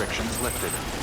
restrictions lifted.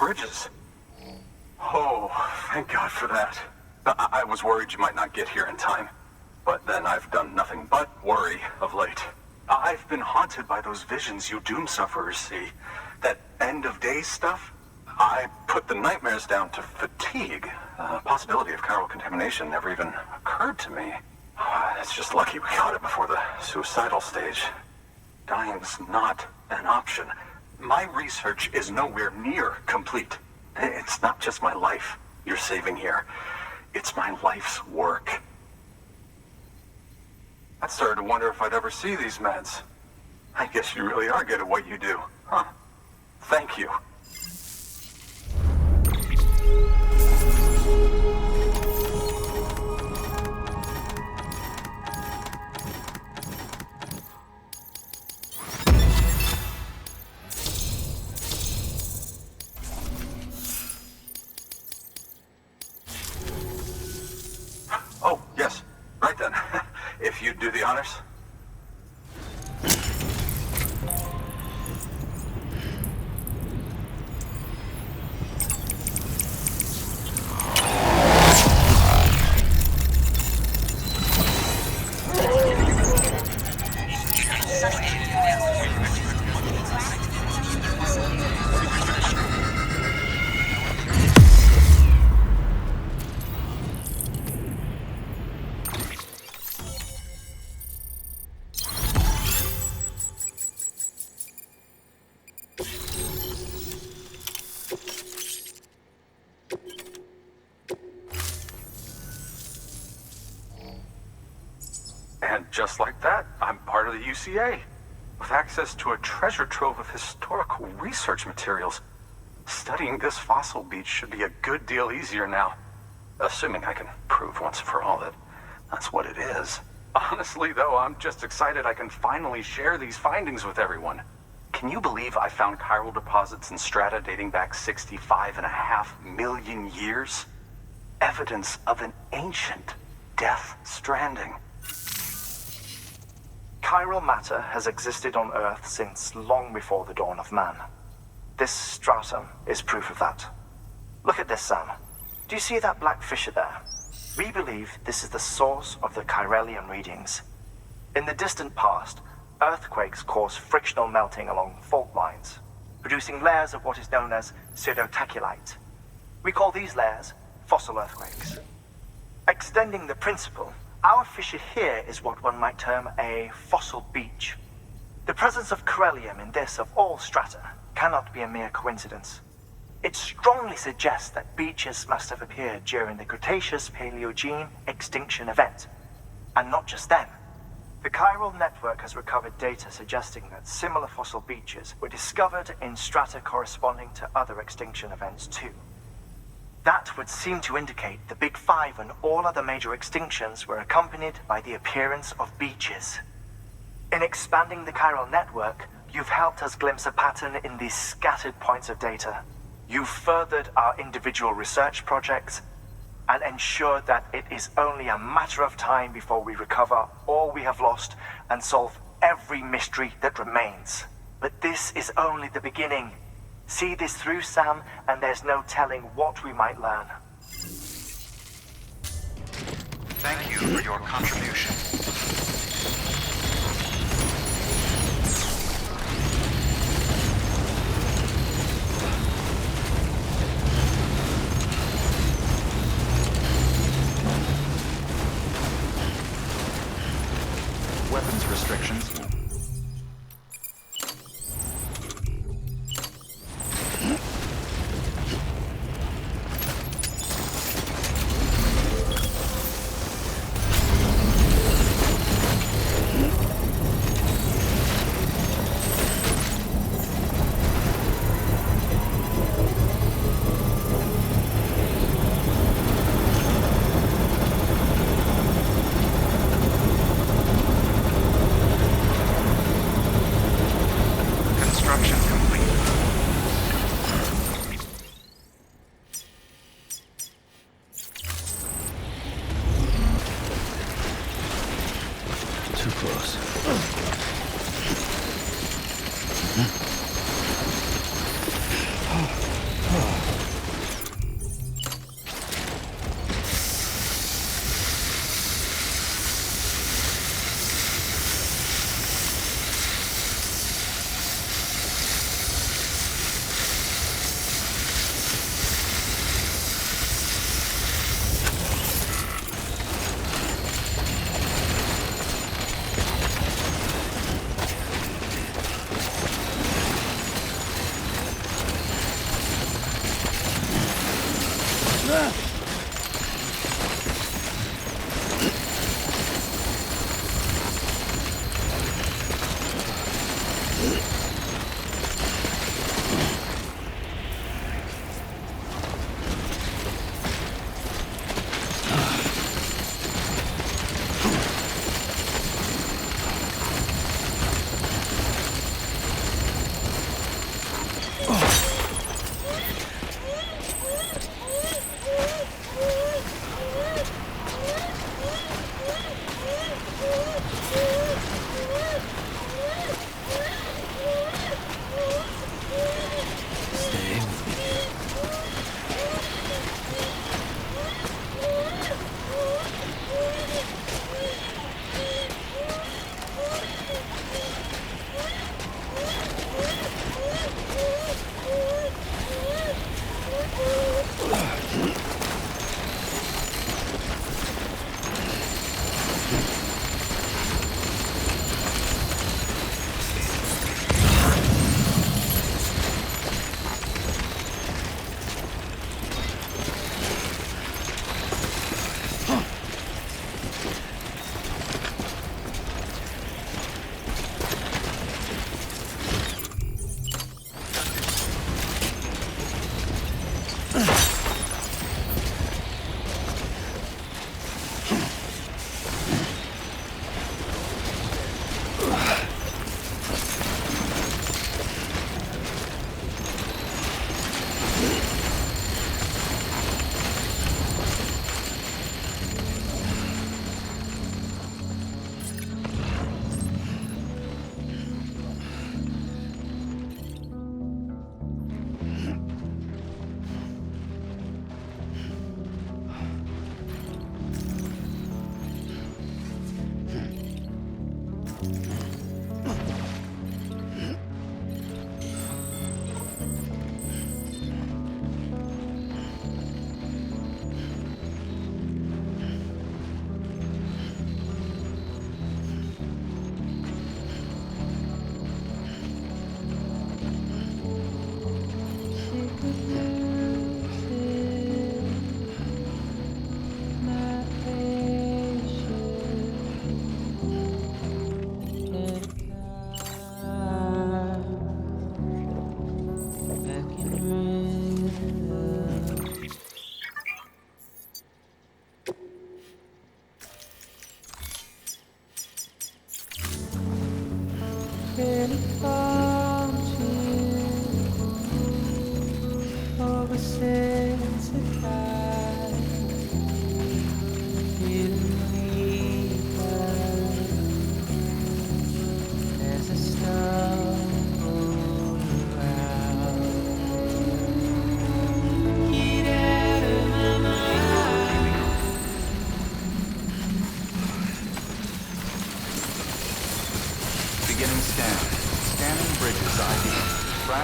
bridges. Oh, thank God for that. I was worried you might not get here in time. But then I've done nothing but worry of late. I've been haunted by those visions you doom sufferers see. That end of days stuff. I put the nightmares down to fatigue. The possibility of chiral contamination never even occurred to me. It's just lucky we caught it before the suicidal stage. Dying's not an option. My research is nowhere near complete. It's not just my life you're saving here. It's my life's work. I started to wonder if I'd ever see these meds. I guess you really are good at what you do, huh? Thank you. Oh, yes. Right then. If you'd do the honors. And just like that, I'm part of the UCA, with access to a treasure trove of historical research materials. Studying this fossil beach should be a good deal easier now, assuming I can prove once and for all that that's what it is. Honestly, though, I'm just excited I can finally share these findings with everyone. Can you believe I found chiral deposits in strata dating back 65.5 million years? Evidence of an ancient death stranding. Chiral matter has existed on Earth since long before the dawn of man. This stratum is proof of that. Look at this, Sam. Do you see that black fissure there? We believe this is the source of the Chiralian readings. In the distant past, earthquakes cause frictional melting along fault lines, producing layers of what is known as pseudotaculite. We call these layers fossil earthquakes. Extending the principle, our fissure here is what one might term a fossil beach. The presence of chiralium in this, of all strata, cannot be a mere coincidence. It strongly suggests that beaches must have appeared during the Cretaceous-Paleogene extinction event. And not just then. The chiral network has recovered data suggesting that similar fossil beaches were discovered in strata corresponding to other extinction events too. That would seem to indicate the Big Five and all other major extinctions were accompanied by the appearance of beaches. In expanding the chiral network, you've helped us glimpse a pattern in these scattered points of data. You've furthered our individual research projects and ensured that it is only a matter of time before we recover all we have lost and solve every mystery that remains. But this is only the beginning. See this through, Sam, and there's no telling what we might learn. Thank you for your contribution. Weapons restrictions. Oh.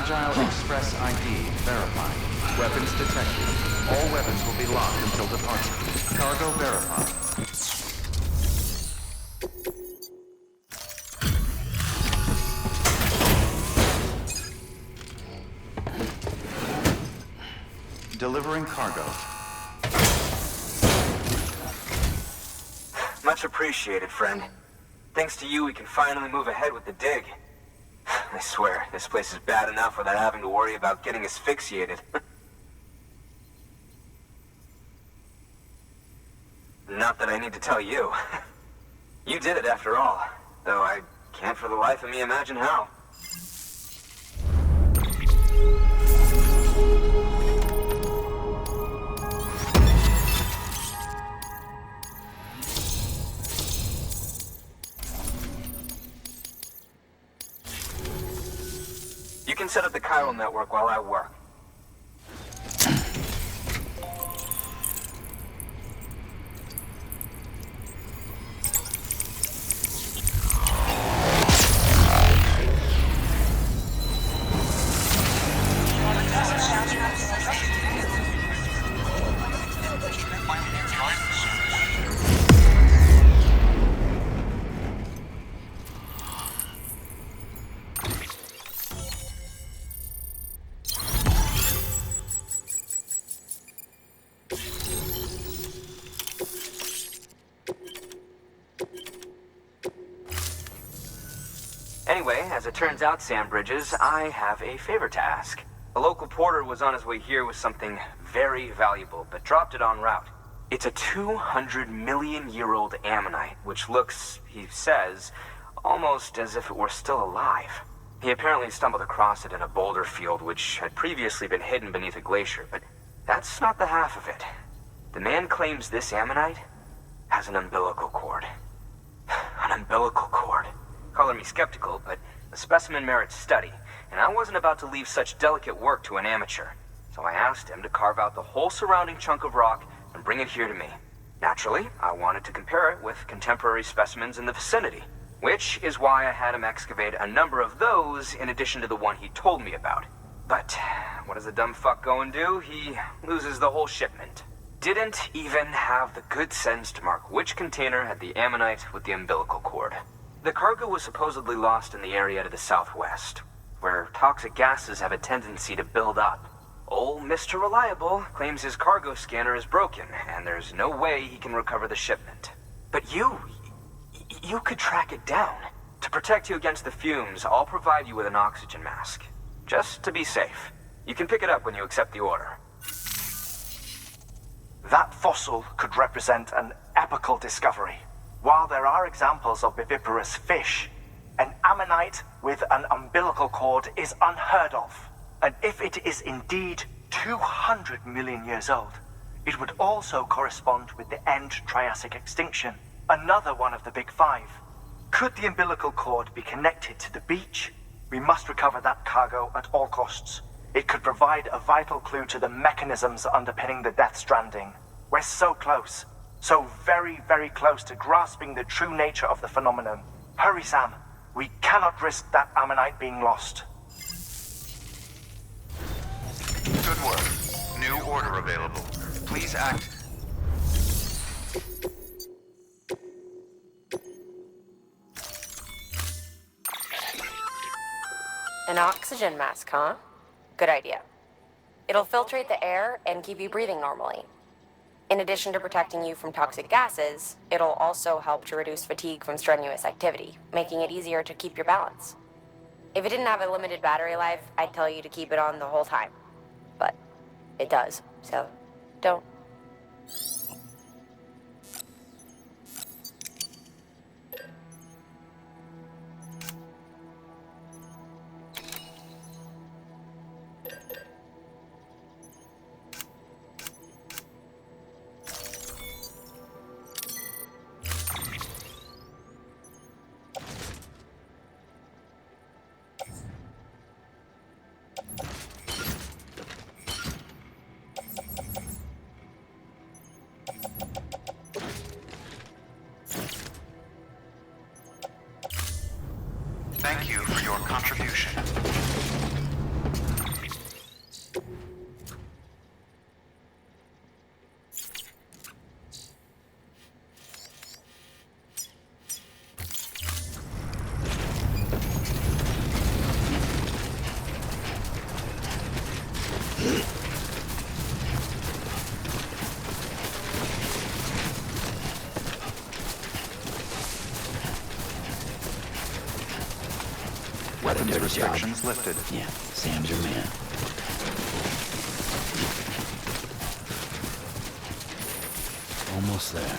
Fragile Express ID verified. Weapons detected. All weapons will be locked until departure. Cargo verified. Delivering cargo. Much appreciated, friend. Thanks to you, we can finally move ahead with the dig. I swear, this place is bad enough without having to worry about getting asphyxiated. Not that I need to tell you. You did it after all, though I can't for the life of me imagine how. You can set up the chiral network while I work. Anyway, as it turns out, Sam Bridges, I have a favor to ask. A local porter was on his way here with something very valuable, but dropped it en route. It's a 200-million-year-old ammonite, which looks, he says, almost as if it were still alive. He apparently stumbled across it in a boulder field which had previously been hidden beneath a glacier, but that's not the half of it. The man claims this ammonite has an umbilical cord. An umbilical cord. Color me skeptical, but the specimen merits study, and I wasn't about to leave such delicate work to an amateur. So I asked him to carve out the whole surrounding chunk of rock and bring it here to me. Naturally, I wanted to compare it with contemporary specimens in the vicinity, which is why I had him excavate a number of those in addition to the one he told me about. But what does the dumb fuck go and do? He loses the whole shipment. Didn't even have the good sense to mark which container had the ammonite with the umbilical cord. The cargo was supposedly lost in the area to the southwest, where toxic gases have a tendency to build up. Old Mr. Reliable claims his cargo scanner is broken, and there's no way he can recover the shipment. But you could track it down. To protect you against the fumes, I'll provide you with an oxygen mask. Just to be safe. You can pick it up when you accept the order. That fossil could represent an epochal discovery. While there are examples of viviparous fish, an ammonite with an umbilical cord is unheard of. And if it is indeed 200 million years old, it would also correspond with the end Triassic extinction, another one of the big five. Could the umbilical cord be connected to the beach? We must recover that cargo at all costs. It could provide a vital clue to the mechanisms underpinning the Death Stranding. We're so close. So very, very close to grasping the true nature of the phenomenon. Hurry, Sam. We cannot risk that ammonite being lost. Good work. New order available. Please act. An oxygen mask, huh? Good idea. It'll filtrate the air and keep you breathing normally. In addition to protecting you from toxic gases, it'll also help to reduce fatigue from strenuous activity, making it easier to keep your balance. If it didn't have a limited battery life, I'd tell you to keep it on the whole time. But it does, so don't. Thank you for your contribution. Weapons restrictions lifted. Yeah, Sam's your man. Almost there.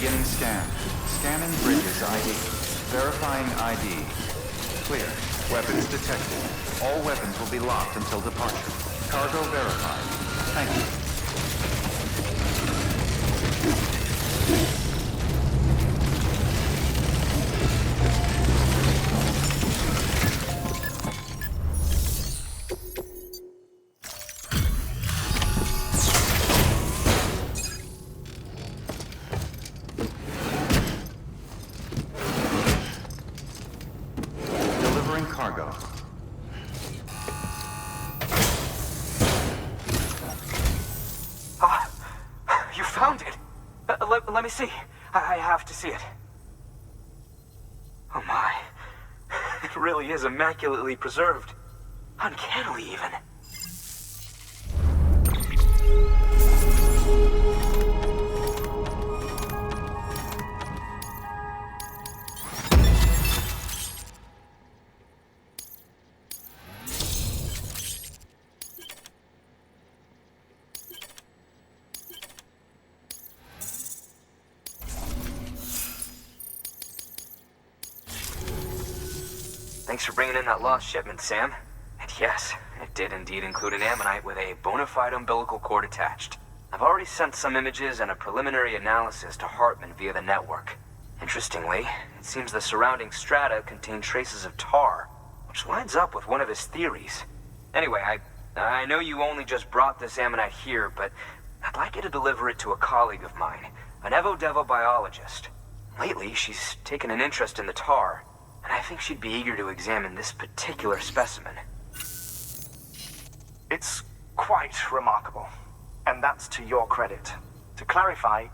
Beginning scan. Scanning bridges ID. Verifying ID. Clear. Weapons detected. All weapons will be locked until departure. Cargo verified. Thank you. Cargo. Ah, you found it. Let me see. I have to see it. Oh my. It really is immaculately preserved. Uncannily even. Thanks for bringing in that lost shipment, Sam. And yes, it did indeed include an ammonite with a bona fide umbilical cord attached. I've already sent some images and a preliminary analysis to Hartman via the network. Interestingly, it seems the surrounding strata contain traces of tar, which lines up with one of his theories. Anyway, I know you only just brought this ammonite here, but I'd like you to deliver it to a colleague of mine, an Evo-Devo biologist. Lately, she's taken an interest in the tar, and I think she'd be eager to examine this particular specimen. It's quite remarkable, and that's to your credit. To clarify,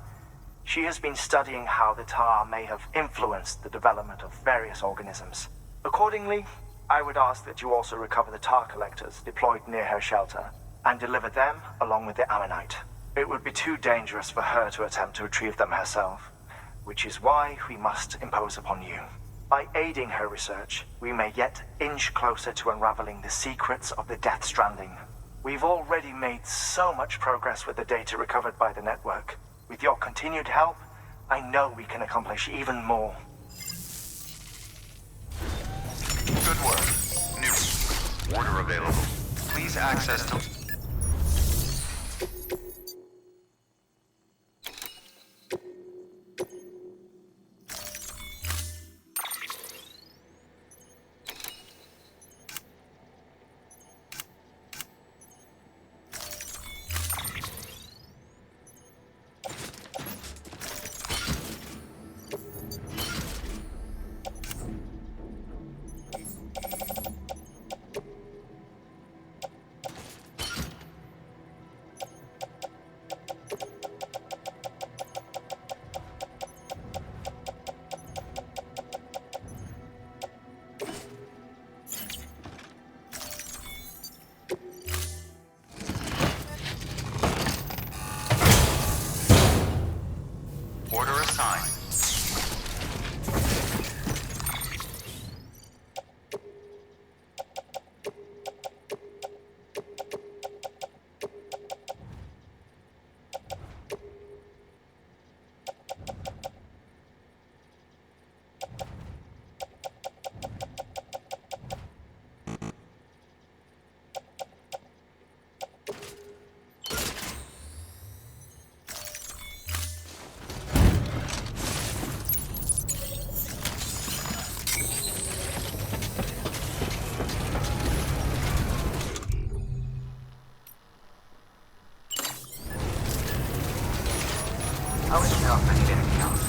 she has been studying how the tar may have influenced the development of various organisms. Accordingly, I would ask that you also recover the tar collectors deployed near her shelter, and deliver them along with the ammonite. It would be too dangerous for her to attempt to retrieve them herself, which is why we must impose upon you. By aiding her research, we may yet inch closer to unraveling the secrets of the Death Stranding. We've already made so much progress with the data recovered by the network. With your continued help, I know we can accomplish even more. Good work. New. Order available. Please access to... Order assigned. I'll let you know if I need anything else.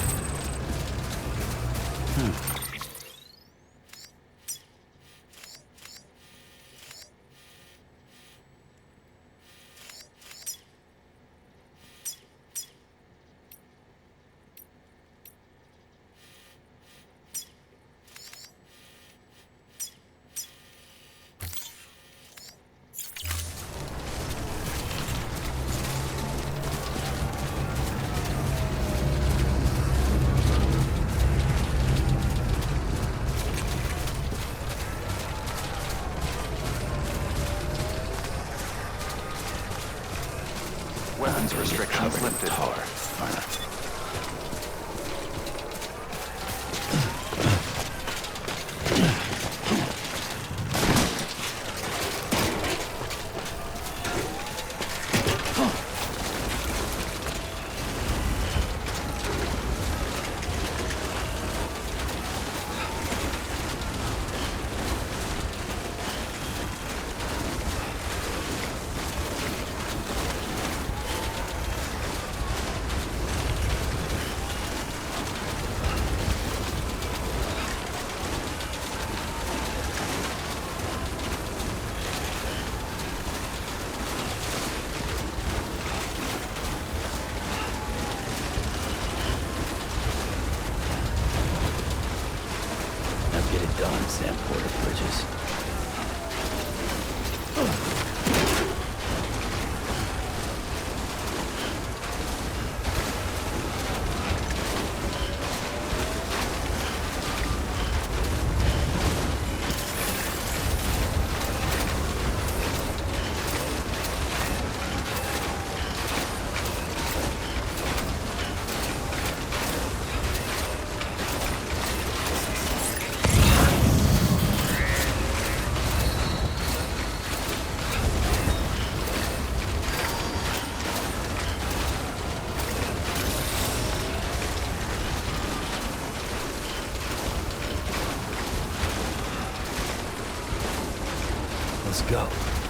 Weapons restrictions lifted. Tar. go.